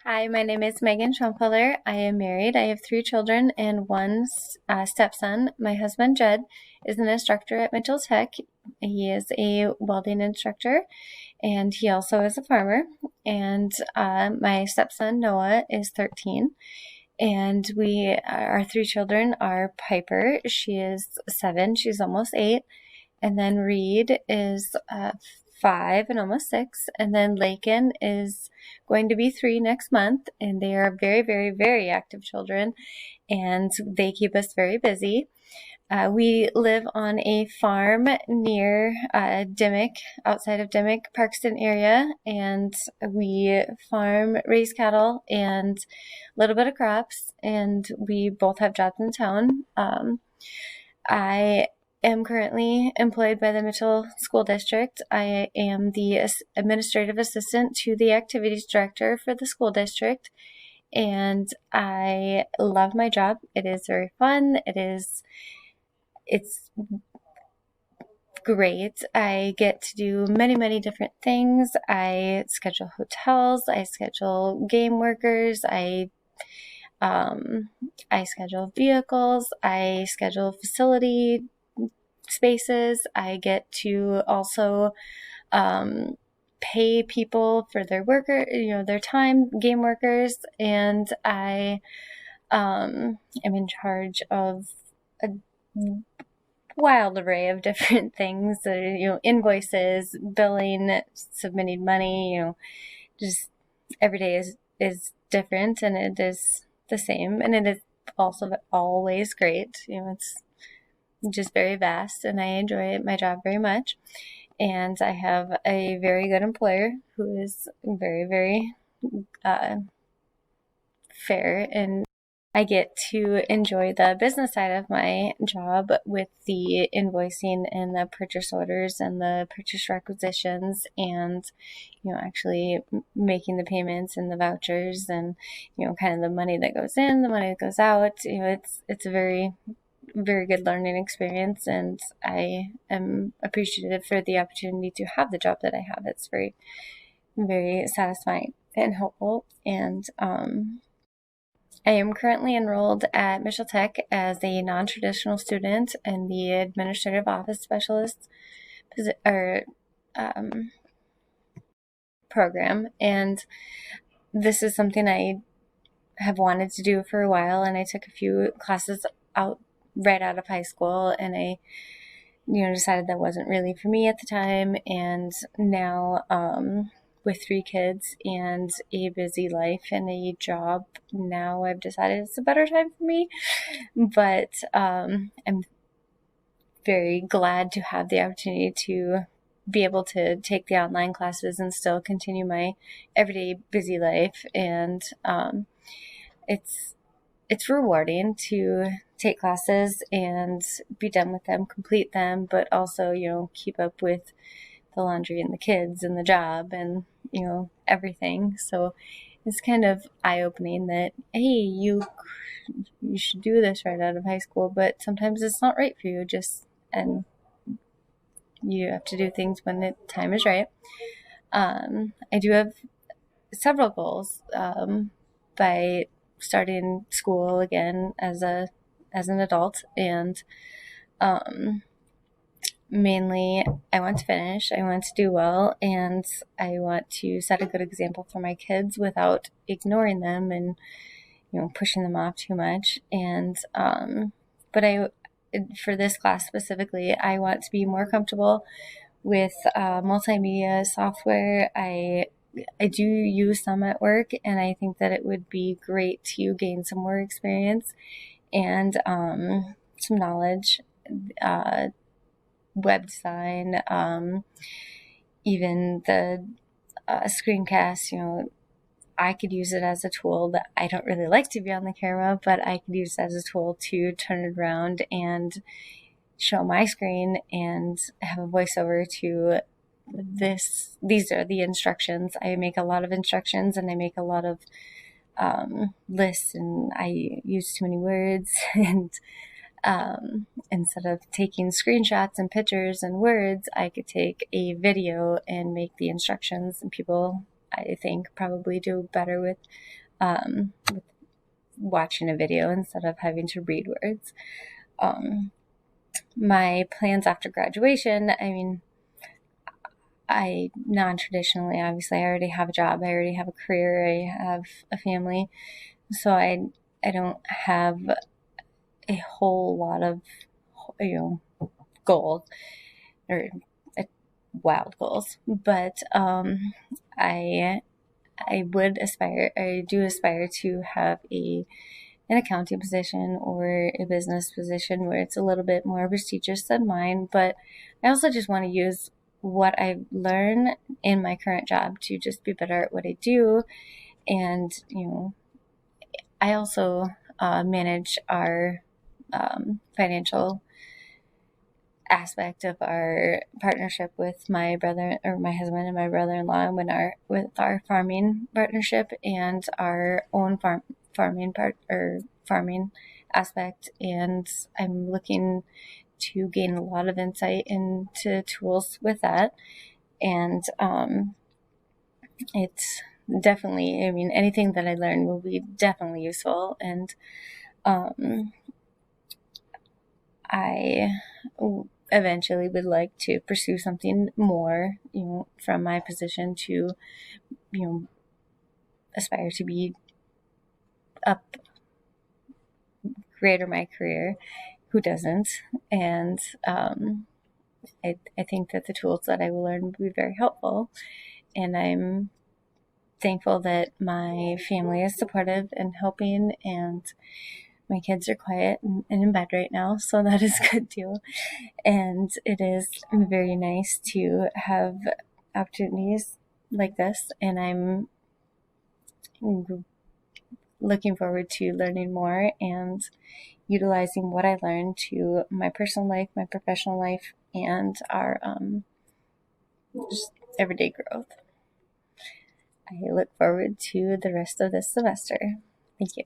Hi, my name is MeaganSchoenfelder. I am married. I have three children and one stepson. My husband, Jed, is an instructor at Mitchell Tech. He is a welding instructor and he also is a farmer. And my stepson, Noah, is 13. And our three children are Piper. She is 7. She's almost 8. And then Reed is 5 and almost 6. And then Lakin is going to be 3 next month. And they are very, very, very active children. And they keep us very busy. We live on a farm near Dimmick, outside of Dimmick, Parkston area. And we farm, raise cattle, and a little bit of crops. And we both have jobs in town. I am currently employed by the Mitchell School District. I am the administrative assistant to the activities director for the school district, and I love my job. It is very fun. It's great. I get to do many, many different things. I schedule hotels. I schedule game workers. I schedule vehicles. I schedule facility spaces. I get to also pay people for their their time, game workers, and I am in charge of a wild array of different things. Invoices, billing, submitting money. Just every day is different, and it is the same, and it is also always great. It's just very vast, and I enjoy my job very much. And I have a very good employer who is very, very fair, and I get to enjoy the business side of my job with the invoicing and the purchase orders and the purchase requisitions, and actually making the payments and the vouchers, and kind of the money that goes in, the money that goes out. It's a very, very good learning experience, and I am appreciative for the opportunity to have the job that I have. It's very, very satisfying and helpful. And I am currently enrolled at Mitchell Tech as a non-traditional student in the administrative office specialist program, and this is something I have wanted to do for a while, and I took a few classes right out of high school, and I decided that wasn't really for me at the time. And now with 3 kids and a busy life and a job, now I've decided it's a better time for me. But I'm very glad to have the opportunity to be able to take the online classes and still continue my everyday busy life. And it's rewarding to take classes and be done with them, complete them, but also, keep up with the laundry and the kids and the job and, everything. So it's kind of eye-opening that, hey, you should do this right out of high school, but sometimes it's not right for you, and you have to do things when the time is right. I do have several goals by starting school again as an adult, and mainly I want to finish, I want to do well, and I want to set a good example for my kids without ignoring them and pushing them off too much. And but for this class specifically, I want to be more comfortable with multimedia software. I do use some at work, and I think that it would be great to gain some more experience and some knowledge, web design, even the screencast. I could use it as a tool. That I don't really like to be on the camera, but I could use it as a tool to turn it around and show my screen and have a voiceover to this. These are the instructions. I make a lot of instructions, and I make a lot of lists, and I use too many words. And instead of taking screenshots and pictures and words, I could take a video and make the instructions, and people I think probably do better with watching a video instead of having to read words. My plans after graduation, I mean, I non-traditionally, obviously, I already have a job, I already have a career, I have a family, so I don't have a whole lot of, goals or wild goals, but I do aspire to have an accounting position or a business position where it's a little bit more prestigious than mine. But I also just want to use what I learn in my current job to just be better at what I do. And, I also manage our financial aspect of our partnership with my brother or my husband and my brother-in-law with our farming partnership and our own farming aspect. And I'm looking to gain a lot of insight into tools with that. And it's definitely, I mean, anything that I learn will be definitely useful. And I eventually would like to pursue something more, from my position to, aspire to be up greater my career. Who doesn't? And I think that the tools that I will learn will be very helpful. And I'm thankful that my family is supportive and helping, and my kids are quiet and in bed right now, so that is good too. And it is very nice to have opportunities like this, and I'm looking forward to learning more and utilizing what I learned to my personal life, my professional life, and our just everyday growth. I look forward to the rest of this semester. Thank you.